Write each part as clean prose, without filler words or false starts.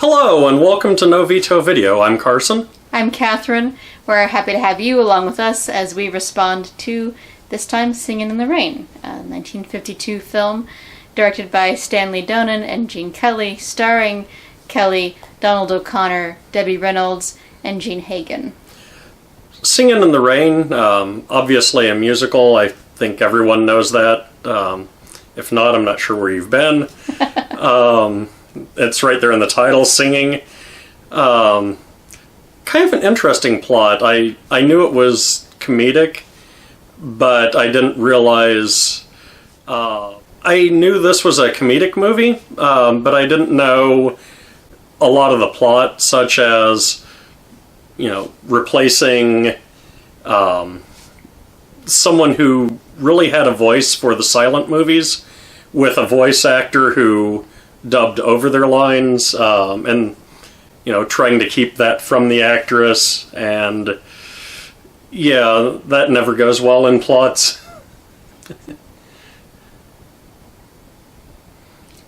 Hello and welcome to No Veto Video. I'm Carson. I'm Katherine. We're happy to have you along with us as we respond to, this time, Singin' in the Rain, a 1952 film directed by Stanley Donen and Gene Kelly, starring Kelly, Donald O'Connor, Debbie Reynolds, and Gene Hagen. Singin' in the Rain, obviously a musical. I think everyone knows that. If not, I'm not sure where you've been. It's right there in the title, Singing. Kind of an interesting plot. I knew it was comedic, but I didn't realize... I knew this was a comedic movie, but I didn't know a lot of the plot, such as, replacing someone who really had a voice for the silent movies with a voice actor who dubbed over their lines, and trying to keep that from the actress, and yeah, that never goes well in plots.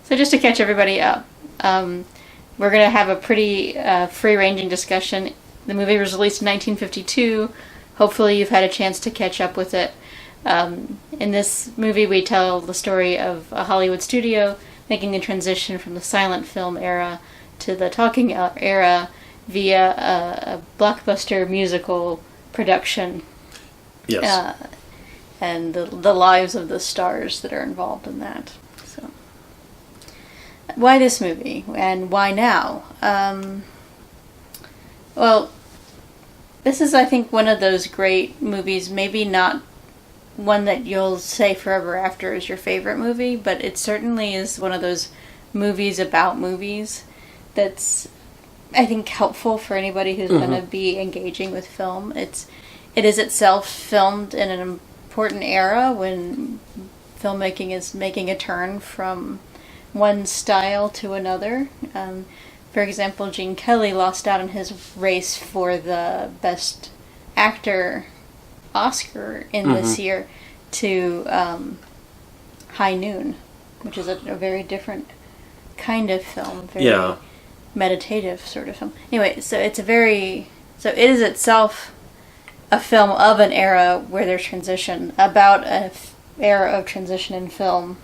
So just to catch everybody up, we're going to have a pretty free-ranging discussion. The movie was released in 1952. Hopefully you've had a chance to catch up with it. In this movie we tell the story of a Hollywood studio making the transition from the silent film era to the talking era via a blockbuster musical production. Yes. And the lives of the stars that are involved in that. So, why this movie and why now? Well, this is, I think, one of those great movies, maybe not one that you'll say forever after is your favorite movie, but it certainly is one of those movies about movies that's, I think, helpful for anybody who's going to be engaging with film. It is itself filmed in an important era when filmmaking is making a turn from one style to another. For example, Gene Kelly lost out in his race for the Best Actor Oscar in this year to High Noon, which is a very different kind of film, very meditative sort of film. Anyway, so it is itself a film of an era where there's transition, about an era of transition in film,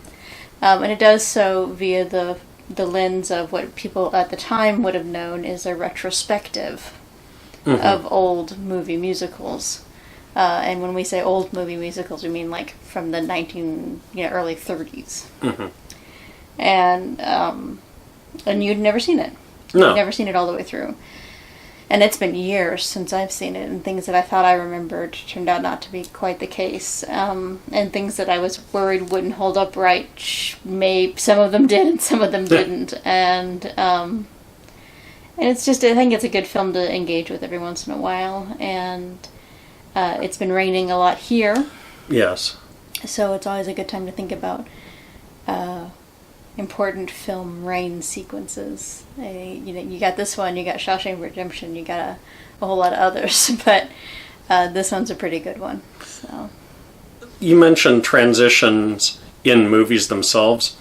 and it does so via the lens of what people at the time would have known as a retrospective of old movie musicals. And when we say old movie musicals, we mean like from the early 30s. And you'd never seen it. No. You'd never seen it all the way through. And it's been years since I've seen it, and things that I thought I remembered turned out not to be quite the case. And things that I was worried wouldn't hold up right, some of them did and some of them didn't. And it's just, I think it's a good film to engage with every once in a while. And it's been raining a lot here. Yes. So it's always a good time to think about important film rain sequences. You got this one, you got Shawshank Redemption, you got a whole lot of others, but this one's a pretty good one. So. You mentioned transitions in movies themselves.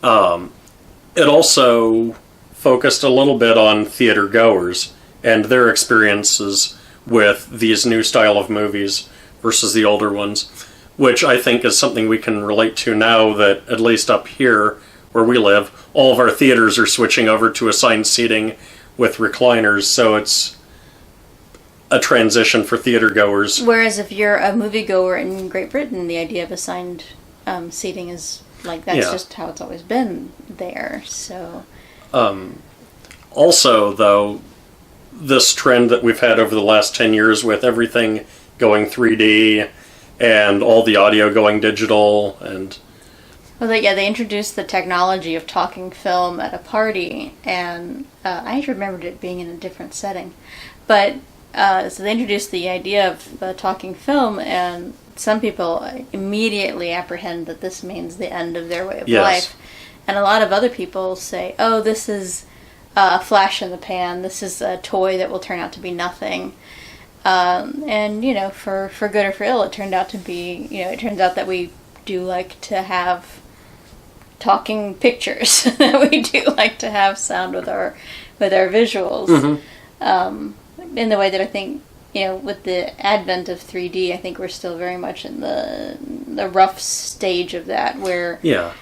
It also focused a little bit on theater goers and their experiences with these new style of movies versus the older ones, which I think is something we can relate to now that, at least up here where we live, all of our theaters are switching over to assigned seating with recliners, so it's a transition for theater goers. Whereas if you're a moviegoer in Great Britain, the idea of assigned seating is like, that's just how it's always been there. So also, though, this trend that we've had over the last 10 years with everything going 3D and all the audio going digital, and they introduced the technology of talking film at a party, and I remembered it being in a different setting, but so they introduced the idea of talking film, and some people immediately apprehend that this means the end of their way of life, and a lot of other people say, oh, this is a flash in the pan, this is a toy that will turn out to be nothing. And for good or for ill, it turned out to be, it turns out that we do like to have talking pictures. We do like to have sound with our with our visuals. Mm-hmm. In the way that I think, with the advent of 3D, I think we're still very much in the rough stage of that, where Yeah.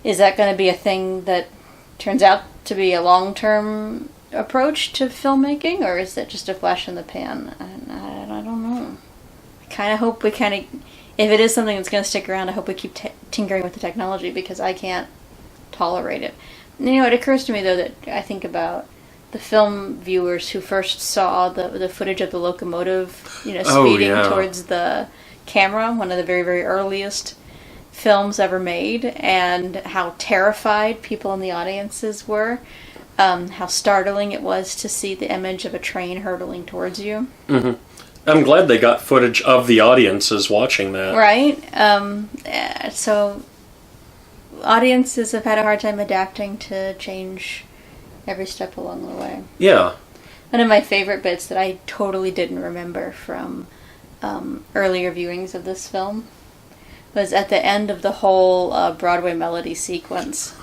is that going to be a thing that turns out to be a long-term approach to filmmaking, or is that just a flash in the pan? I don't know. I kind of hope if it is something that's going to stick around, I hope we keep tinkering with the technology, because I can't tolerate it. And, it occurs to me, though, that I think about the film viewers who first saw the footage of the locomotive, speeding towards the camera, one of the very, very earliest films ever made, and how terrified people in the audiences were, how startling it was to see the image of a train hurtling towards you. Mm-hmm. I'm glad they got footage of the audiences watching that. Right? So audiences have had a hard time adapting to change every step along the way. Yeah. One of my favorite bits that I totally didn't remember from earlier viewings of this film was at the end of the whole Broadway melody sequence.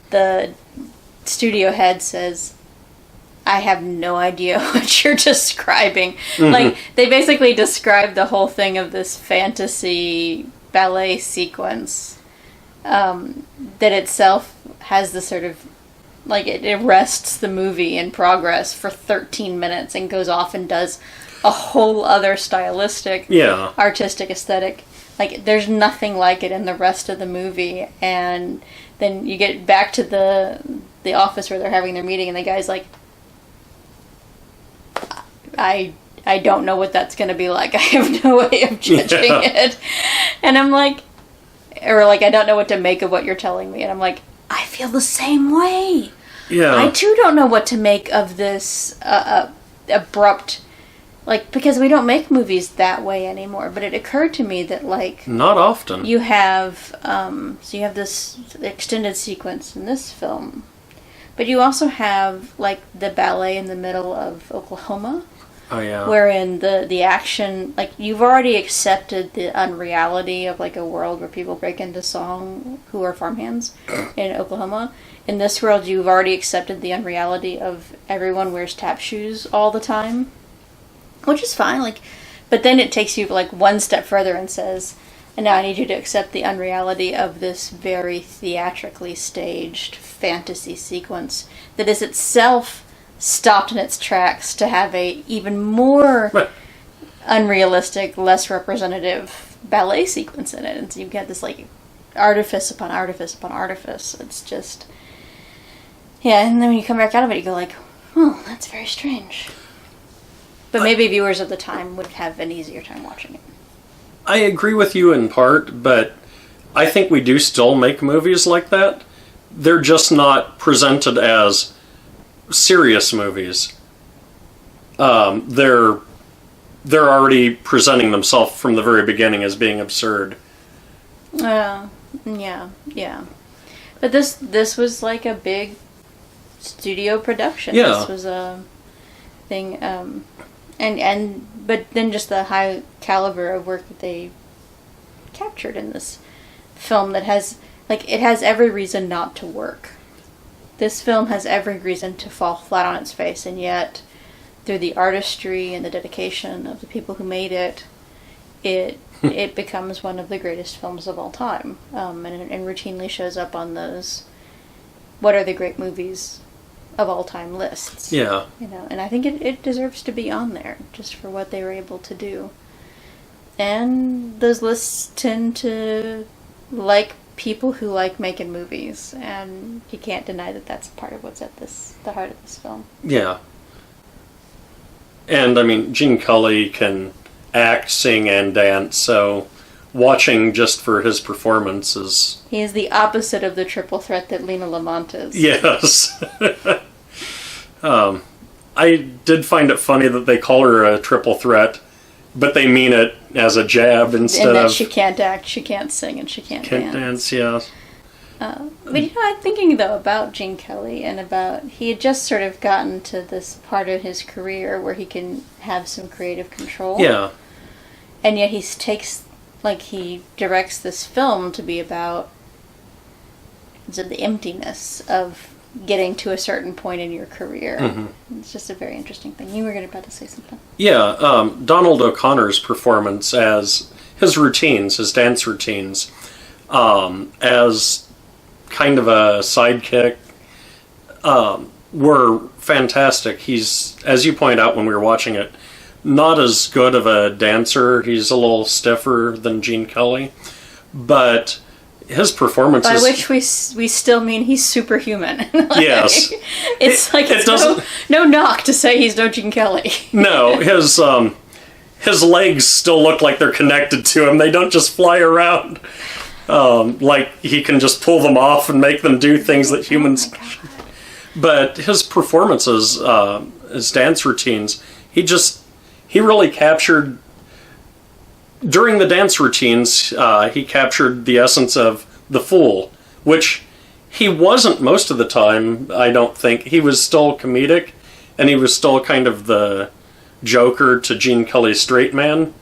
The studio head says, "I have no idea what you're describing." Mm-hmm. Like, they basically described the whole thing of this fantasy ballet sequence that itself has the sort of, like, it arrests the movie in progress for 13 minutes and goes off and does a whole other stylistic, artistic aesthetic. Like, there's nothing like it in the rest of the movie. And then you get back to the office where they're having their meeting, and the guy's like, I don't know what that's going to be like. I have no way of judging it. And I'm like, I don't know what to make of what you're telling me. And I'm like, I feel the same way. Yeah. I too don't know what to make of this abrupt, because we don't make movies that way anymore. But it occurred to me that, not often. You have, so you have this extended sequence in this film, but you also have, the ballet in the middle of Oklahoma. Oh, yeah. Wherein the action, you've already accepted the unreality of, a world where people break into song who are farmhands in Oklahoma. In this world, you've already accepted the unreality of everyone wears tap shoes all the time, which is fine, but then it takes you, one step further and says, and now I need you to accept the unreality of this very theatrically staged fantasy sequence that is itself stopped in its tracks to have a even more unrealistic, less representative ballet sequence in it. And so you've got this artifice upon artifice upon artifice. It's just, and then when you come back out of it, you go oh, that's very strange. But maybe viewers of the time would have an easier time watching it. I agree with you in part, but I think we do still make movies like that. They're just not presented as serious movies. They're already presenting themselves from the very beginning as being absurd. Yeah. But this was a big studio production. Yeah. This was a thing, but then just the high caliber of work that they captured in this film that has, it has every reason not to work. This film has every reason to fall flat on its face, and yet, through the artistry and the dedication of the people who made it, it becomes one of the greatest films of all time, and routinely shows up on those what are the great movies of all time lists. Yeah. And I think it deserves to be on there, just for what they were able to do. And those lists tend to people who like making movies, and you can't deny that that's part of what's at the heart of this film. Yeah. And, Gene Kelly can act, sing, and dance, so watching just for his performances. He is the opposite of the triple threat that Lina Lamont is. Yes. I did find it funny that they call her a triple threat, but they mean it as a jab instead of... And that she can't act, she can't sing, and she can't dance. Yeah. But I'm thinking, though, about Gene Kelly, and about... He had just sort of gotten to this part of his career where he can have some creative control. Yeah. And yet he directs this film to be about the emptiness of getting to a certain point in your career. Mm-hmm. It's just a very interesting thing. You were about to say something. Yeah, Donald O'Connor's performance as his routines, his dance routines, as kind of a sidekick, were fantastic. He's, as you point out when we were watching it, not as good of a dancer. He's a little stiffer than Gene Kelly, but his performances... By which we still mean he's superhuman. Yes. It's no knock to say he's no Gene Kelly. No, his legs still look like they're connected to him. They don't just fly around. Like he can just pull them off and make them do things that humans... But his performances, his dance routines, he really captured... During the dance routines, he captured the essence of the fool, which he wasn't most of the time, I don't think. He was still comedic, and he was still kind of the Joker to Gene Kelly's straight man,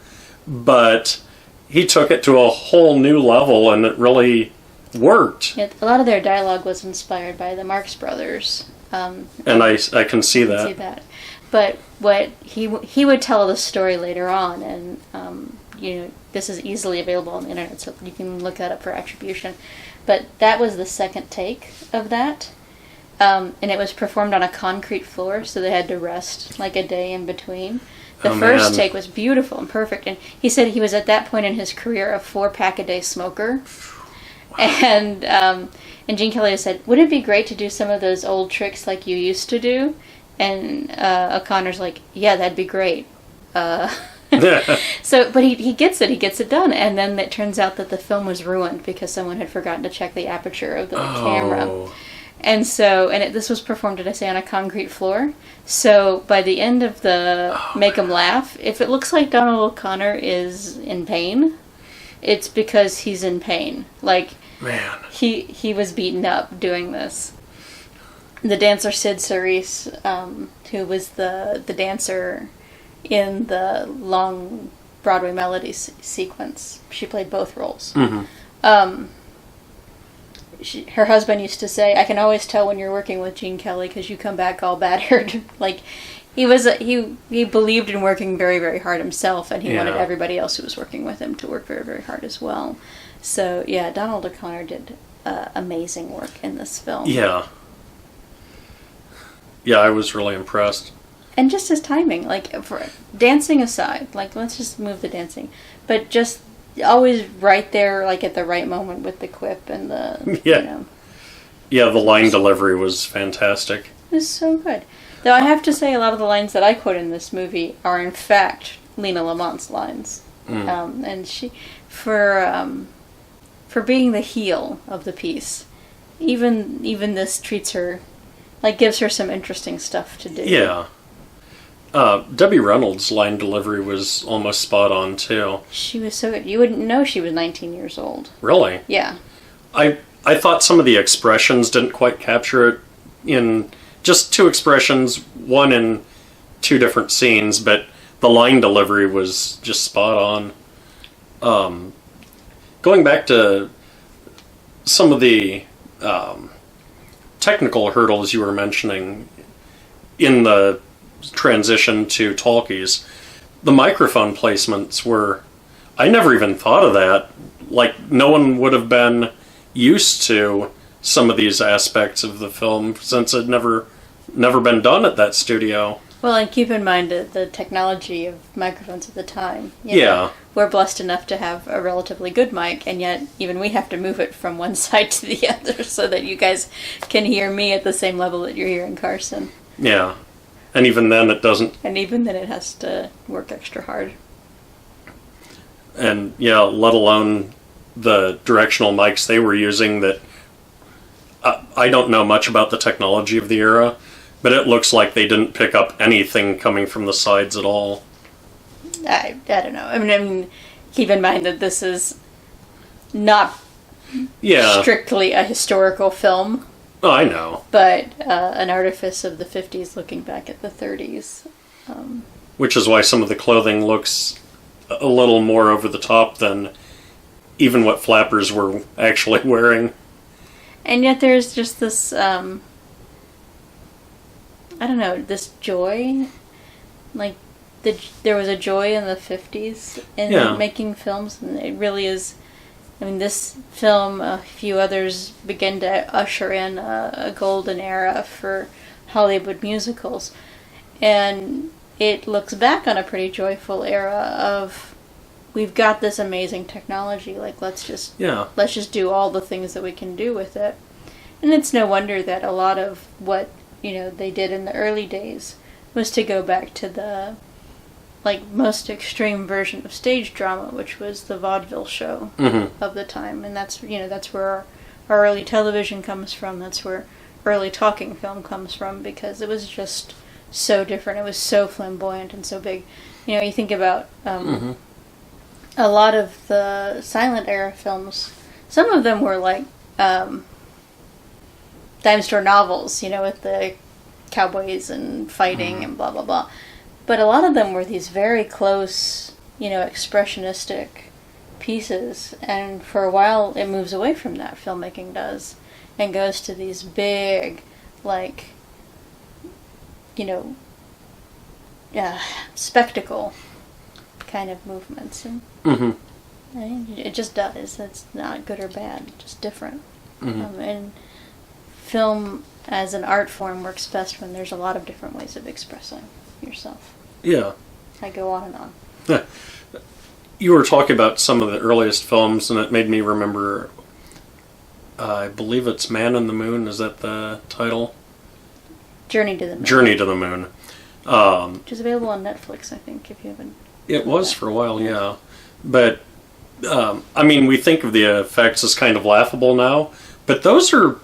but he took it to a whole new level, and it really worked. Yeah, a lot of their dialogue was inspired by the Marx Brothers. And I can see that. See that. But what he would tell the story later on, and this is easily available on the internet, so you can look that up for attribution. But that was the second take of that, and it was performed on a concrete floor, so they had to rest like a day in between. The first take was beautiful and perfect, and he said he was at that point in his career a 4-pack-a-day smoker. Wow. And Gene Kelly said, "Wouldn't it be great to do some of those old tricks like you used to do?" And O'Connor's like, "Yeah, that'd be great." So, but he gets it done, and then it turns out that the film was ruined because someone had forgotten to check the aperture of the camera. And so, this was performed, did I say, on a concrete floor? So, by the end of the Make 'em Laugh, if it looks like Donald O'Connor is in pain, it's because he's in pain. Like, man, he was beaten up doing this. The dancer Sid Cerise, who was the dancer in the long Broadway melody sequence, she played both roles. Mm-hmm. Her husband used to say, "I can always tell when you're working with Gene Kelly because you come back all battered." Like, he believed in working very, very hard himself, and he wanted everybody else who was working with him to work very, very hard as well. So yeah, Donald O'Connor did amazing work in this film. Yeah, I was really impressed. And just his timing, like, for dancing aside, like, let's just move the dancing, but just always right there, like, at the right moment with the quip and the, Yeah, the line delivery was fantastic. It was so good. Though I have to say, a lot of the lines that I quote in this movie are, in fact, Lina Lamont's lines. And she, for being the heel of the piece, even this treats her, like, gives her some interesting stuff to do. Yeah. Debbie Reynolds' line delivery was almost spot on, too. She was so good. You wouldn't know she was 19 years old. Really? Yeah. I thought some of the expressions didn't quite capture it in just two expressions, one in two different scenes, but the line delivery was just spot on. Going back to some of the technical hurdles you were mentioning in the transition to talkies, the microphone placements were... I never even thought of that. Like, no one would have been used to some of these aspects of the film since it never been done at that studio. Well, and keep in mind the technology of microphones at the time. Yeah. We're blessed enough to have a relatively good mic, and yet even we have to move it from one side to the other so that you guys can hear me at the same level that you're hearing Carson. Yeah. And even then it doesn't... And even then it has to work extra hard. And, yeah, let alone the directional mics they were using that... I don't know much about the technology of the era, but it looks like they didn't pick up anything coming from the sides at all. I don't know. I mean, keep in mind that this is not strictly a historical film. Oh, I know. But an artifice of the 50s looking back at the 30s. Which is why some of the clothing looks a little more over the top than even what flappers were actually wearing. And yet there's just this I don't know, this joy, like there was a joy in the 50s in making films, and it really is. I mean, this film, a few others, begin to usher in a golden era for Hollywood musicals, and it looks back on a pretty joyful era of, we've got this amazing technology, like let's just do all the things that we can do with it. And it's no wonder that a lot of what, they did in the early days was to go back to the most extreme version of stage drama, which was the vaudeville show of the time. And that's where our early television comes from. That's where early talking film comes from, because it was just so different. It was so flamboyant and so big. You think about a lot of the silent era films. Some of them were like dime store novels, with the cowboys and fighting and blah blah blah. But a lot of them were these very close, expressionistic pieces. And for a while, it moves away from that, filmmaking does, and goes to these big, spectacle kind of movements. And it just does. It's not good or bad, just different. And film as an art form works best when there's a lot of different ways of expressing yourself. Yeah. I go on and on. You were talking about some of the earliest films, and it made me remember, I believe it's Man on the Moon. Is that the title? Journey to the Moon. Journey to the Moon. Which is available on Netflix, I think, if you haven't. It was for a while, yeah. But, we think of the effects as kind of laughable now, but those are,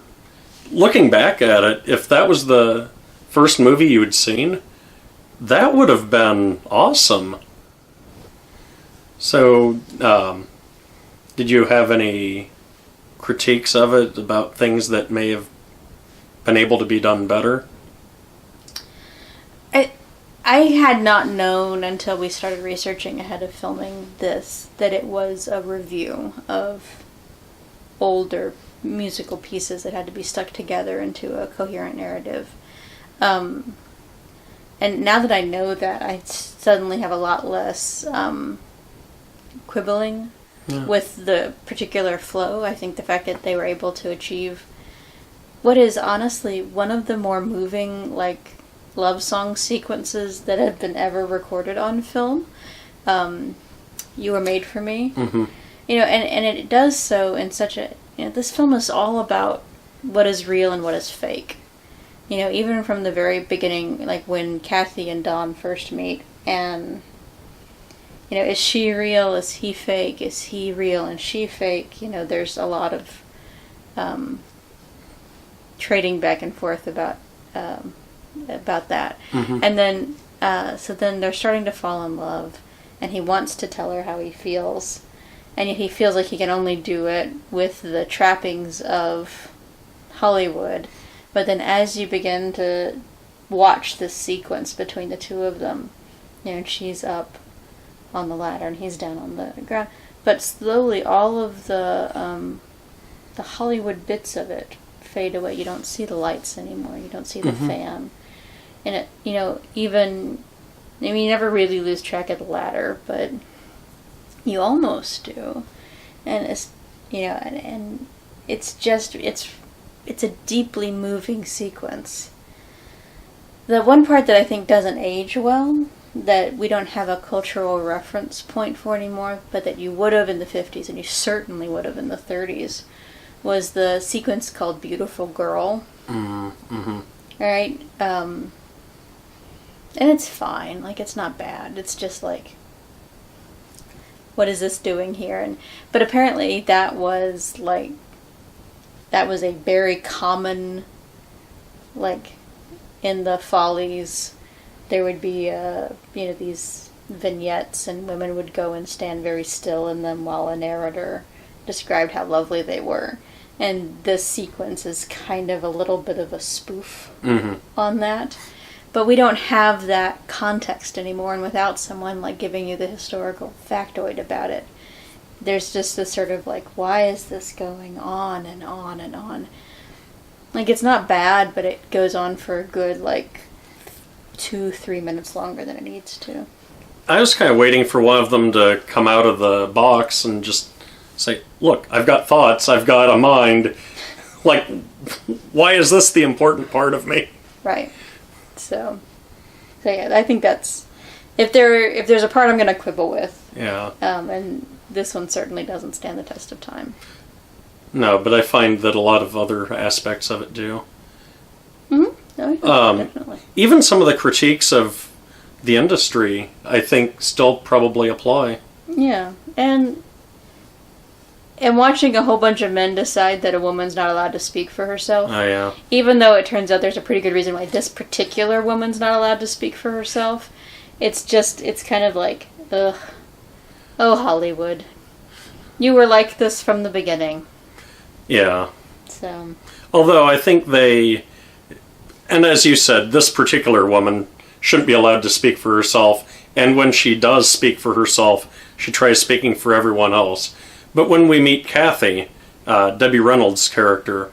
looking back at it, if that was the first movie you had seen, that would have been awesome. So, did you have any critiques of it about things that may have been able to be done better? I had not known until we started researching ahead of filming this that it was a review of older musical pieces that had to be stuck together into a coherent narrative. And now that I know that, I suddenly have a lot less quibbling with the particular flow. I think the fact that they were able to achieve what is honestly one of the more moving, love song sequences that have been ever recorded on film. You Were Made for Me. And it does so in such a... this film is all about what is real and what is fake. Even from the very beginning, when Kathy and Don first meet, and, is she real? Is he fake? Is he real and she fake? There's a lot of trading back and forth about that. And then, so then they're starting to fall in love, and he wants to tell her how he feels, and yet he feels like he can only do it with the trappings of Hollywood. But then as you begin to watch this sequence between the two of them, she's up on the ladder and he's down on the ground, but slowly all of the Hollywood bits of it fade away. You don't see the lights anymore. You don't see the fan. And it, even, you never really lose track of the ladder, but you almost do. And it's, and it's just, it's a deeply moving sequence. The one part that I think doesn't age well, that we don't have a cultural reference point for anymore, but that you would have in the 50s, and you certainly would have in the 30s, was the sequence called Beautiful Girl. Right? And it's fine. It's not bad. It's just what is this doing here? But apparently that was a very common, in the Follies, there would be, these vignettes, and women would go and stand very still in them while a narrator described how lovely they were. And this sequence is kind of a little bit of a spoof on that. But we don't have that context anymore, and without someone giving you the historical factoid about it, there's just this sort of why is this going on and on and on? It's not bad, but it goes on for a good 2-3 minutes longer than it needs to. I was kind of waiting for one of them to come out of the box and just say, look, I've got thoughts, I've got a mind. Like, why is this the important part of me? Right. So yeah, I think that's... If there's a part I'm going to quibble with. Yeah. And this one certainly doesn't stand the test of time. No, but I find that a lot of other aspects of it do. Mm-hmm. Oh, yeah, definitely. Even some of the critiques of the industry, I think, still probably apply. Yeah, and watching a whole bunch of men decide that a woman's not allowed to speak for herself. Oh, yeah. Even though it turns out there's a pretty good reason why this particular woman's not allowed to speak for herself. It's kind of like, ugh. Oh, Hollywood. You were like this from the beginning. Yeah. So. Although I think and as you said, this particular woman shouldn't be allowed to speak for herself, and when she does speak for herself, she tries speaking for everyone else. But when we meet Kathy, Debbie Reynolds' character,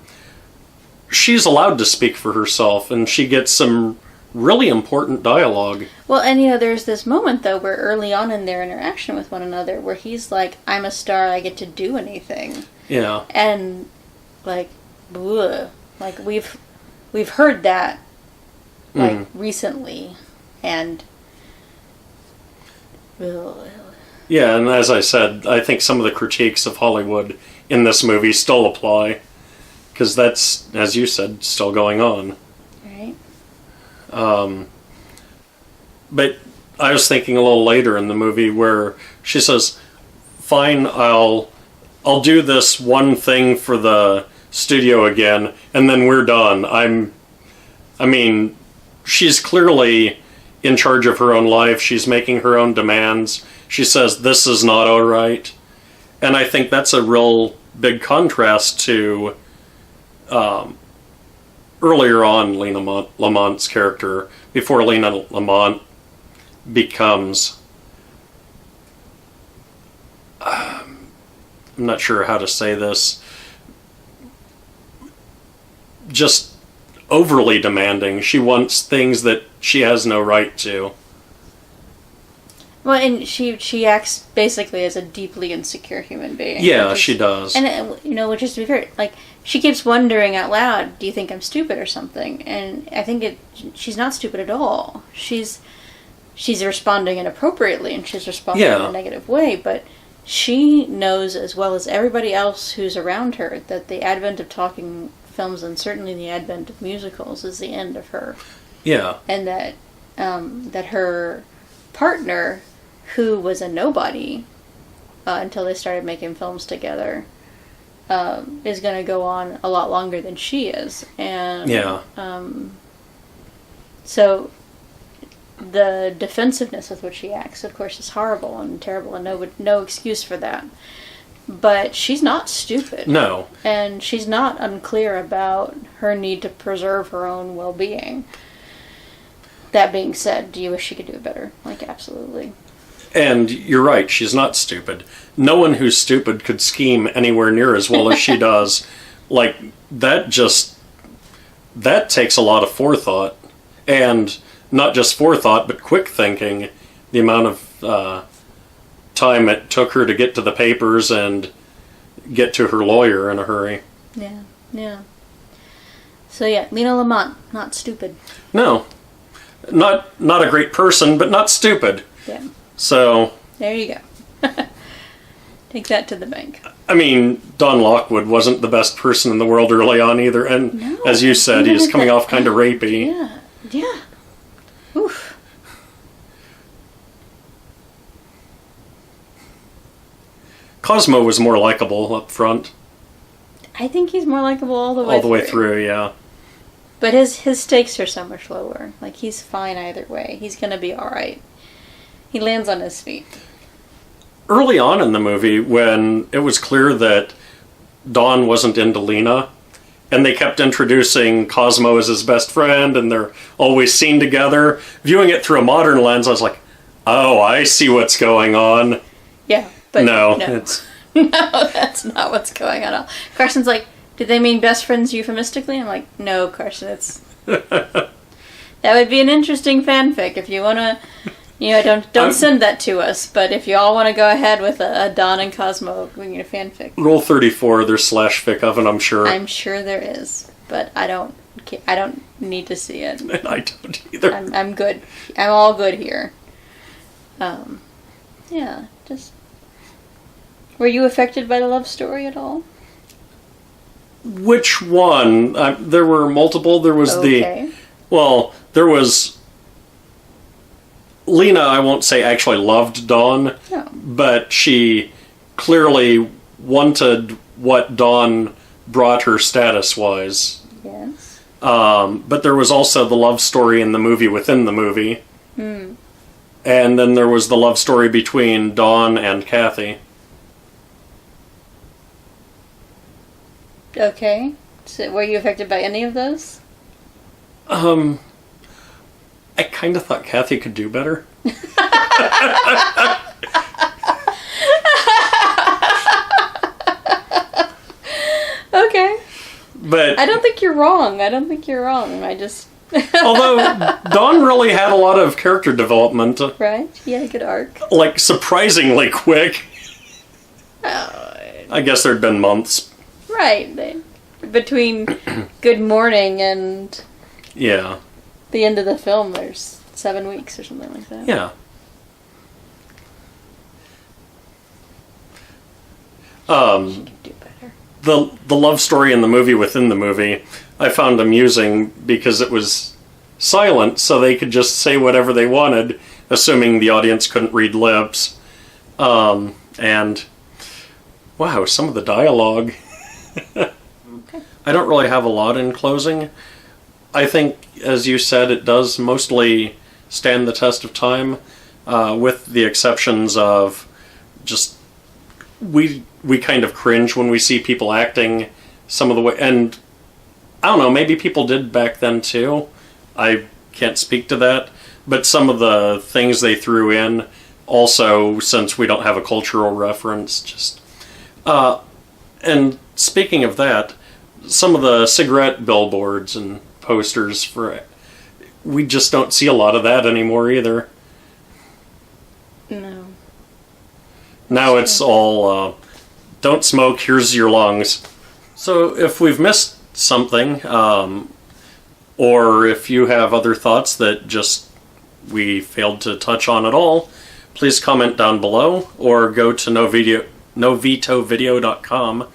she's allowed to speak for herself, and she gets some really important dialogue. Well, and there's this moment, though, where early on in their interaction with one another, where he's like, I'm a star, I get to do anything. Yeah. And, like, bleh. Like, we've heard that, like, recently, and... Yeah, and as I said, I think some of the critiques of Hollywood in this movie still apply, because that's, as you said, still going on. Right. But I was thinking a little later in the movie where she says, fine, I'll do this one thing for the studio again, and then we're done. I mean, she's clearly in charge of her own life. She's making her own demands. She says, this is not all right. And I think that's a real big contrast to earlier on Lina Lamont's character, before Lina Lamont becomes... I'm not sure how to say this. Just overly demanding. She wants things that she has no right to. Well, and she acts basically as a deeply insecure human being. Yeah, she does. And, which is to be fair, like, she keeps wondering out loud, do you think I'm stupid or something? And I think she's not stupid at all. She's responding inappropriately, and she's responding in a negative way, but she knows as well as everybody else who's around her that the advent of talking films, and certainly the advent of musicals, is the end of her. Yeah. And that her partner, who was a nobody until they started making films together, is going to go on a lot longer than she is. And so the defensiveness with which she acts, of course, is horrible and terrible, and no excuse for that. But she's not stupid. No. And she's not unclear about her need to preserve her own well-being. That being said, do you wish she could do it better? Like, absolutely. And you're right, she's not stupid. No one who's stupid could scheme anywhere near as well as she does. Like, that takes a lot of forethought. And not just forethought, but quick thinking. The amount of time it took her to get to the papers and get to her lawyer in a hurry. Yeah, yeah. So yeah, Lina Lamont, not stupid. No. Not a great person, but not stupid. Yeah. So... there you go. Take that to the bank. I mean, Don Lockwood wasn't the best person in the world early on either, and as you said, he's coming off kind of rapey. Yeah, yeah. Oof. Cosmo was more likable up front. I think he's more likable all the way through, yeah. But his stakes are so much lower. Like, he's fine either way. He's going to be alright. He lands on his feet. Early on in the movie, when it was clear that Don wasn't into Lina, and they kept introducing Cosmo as his best friend, and they're always seen together, viewing it through a modern lens, I was like, oh, I see what's going on. Yeah, but no. It's... no, that's not what's going on at all. Carson's like, did they mean best friends euphemistically? I'm like, no, Carson, it's... That would be an interesting fanfic if you want to. Don't send that to us. But if you all want to go ahead with a Dawn and Cosmo fanfic, Rule 34, there's /fic oven, I'm sure. I'm sure there is, but I don't need to see it. And I don't either. I'm good. I'm all good here. Yeah. Just. Were you affected by the love story at all? Which one? There were multiple. There was there was Lina, I won't say actually loved Dawn, but she clearly wanted what Dawn brought her status-wise. Yes. But there was also the love story in the movie within the movie. Hmm. And then there was the love story between Dawn and Kathy. Okay. So were you affected by any of those? I kind of thought Kathy could do better. Okay. But I don't think you're wrong. I just... Although Dawn really had a lot of character development. Right? She had a good arc. Like, surprisingly quick. I guess there'd been months. Right. Between Good Morning and... Yeah. The end of the film, there's 7 weeks or something like that. Yeah. She could do better. The love story in the movie within the movie, I found amusing because it was silent, so they could just say whatever they wanted, assuming the audience couldn't read lips. And wow, some of the dialogue. Okay. I don't really have a lot in closing. I think, as you said, it does mostly stand the test of time, with the exceptions of just we kind of cringe when we see people acting some of the way, and I don't know, maybe people did back then too. I can't speak to that, but some of the things they threw in, also, since we don't have a cultural reference, just and speaking of that, some of the cigarette billboards and posters for we just don't see a lot of that anymore either. No. Now it's all don't smoke, here's your lungs. So if we've missed something, or if you have other thoughts that just we failed to touch on at all, please comment down below or go to novetovideo.com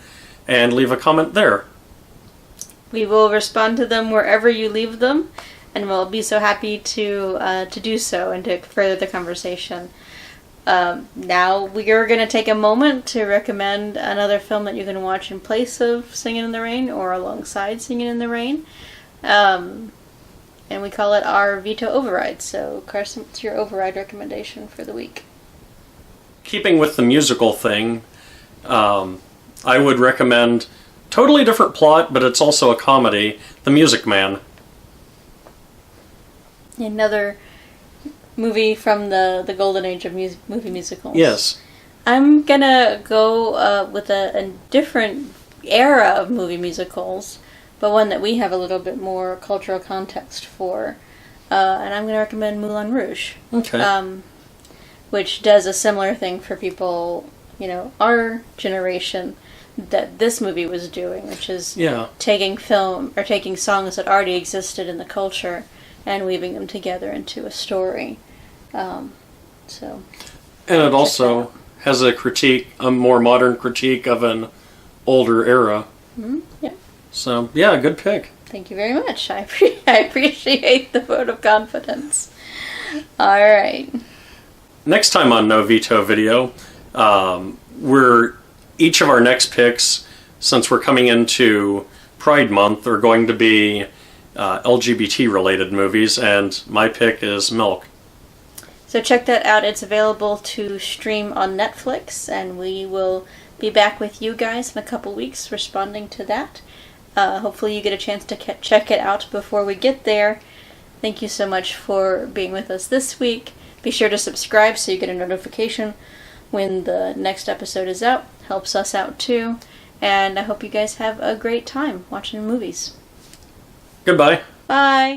and leave a comment there. We will respond to them wherever you leave them, and we'll be so happy to do so and to further the conversation. Now we are going to take a moment to recommend another film that you can watch in place of Singin' in the Rain or alongside Singin' in the Rain. And we call it our Veto Override. So, Carson, what's your override recommendation for the week? Keeping with the musical thing, I would recommend, totally different plot, but it's also a comedy, The Music Man. Another movie from the golden age of movie musicals. Yes. I'm gonna go with a different era of movie musicals, but one that we have a little bit more cultural context for. And I'm gonna recommend Moulin Rouge. Okay. Which does a similar thing for people, our generation, that this movie was doing, which is taking film or taking songs that already existed in the culture and weaving them together into a story. And it also has a more modern critique of an older era. Mm-hmm. Yeah. So, yeah, good pick. Thank you very much. I appreciate the vote of confidence. All right. Next time on No Veto Video, each of our next picks, since we're coming into Pride Month, are going to be LGBT-related movies, and my pick is Milk. So check that out. It's available to stream on Netflix, and we will be back with you guys in a couple weeks responding to that. Hopefully you get a chance to check it out before we get there. Thank you so much for being with us this week. Be sure to subscribe so you get a notification when the next episode is out. Helps us out too. And I hope you guys have a great time watching movies. Goodbye. Bye.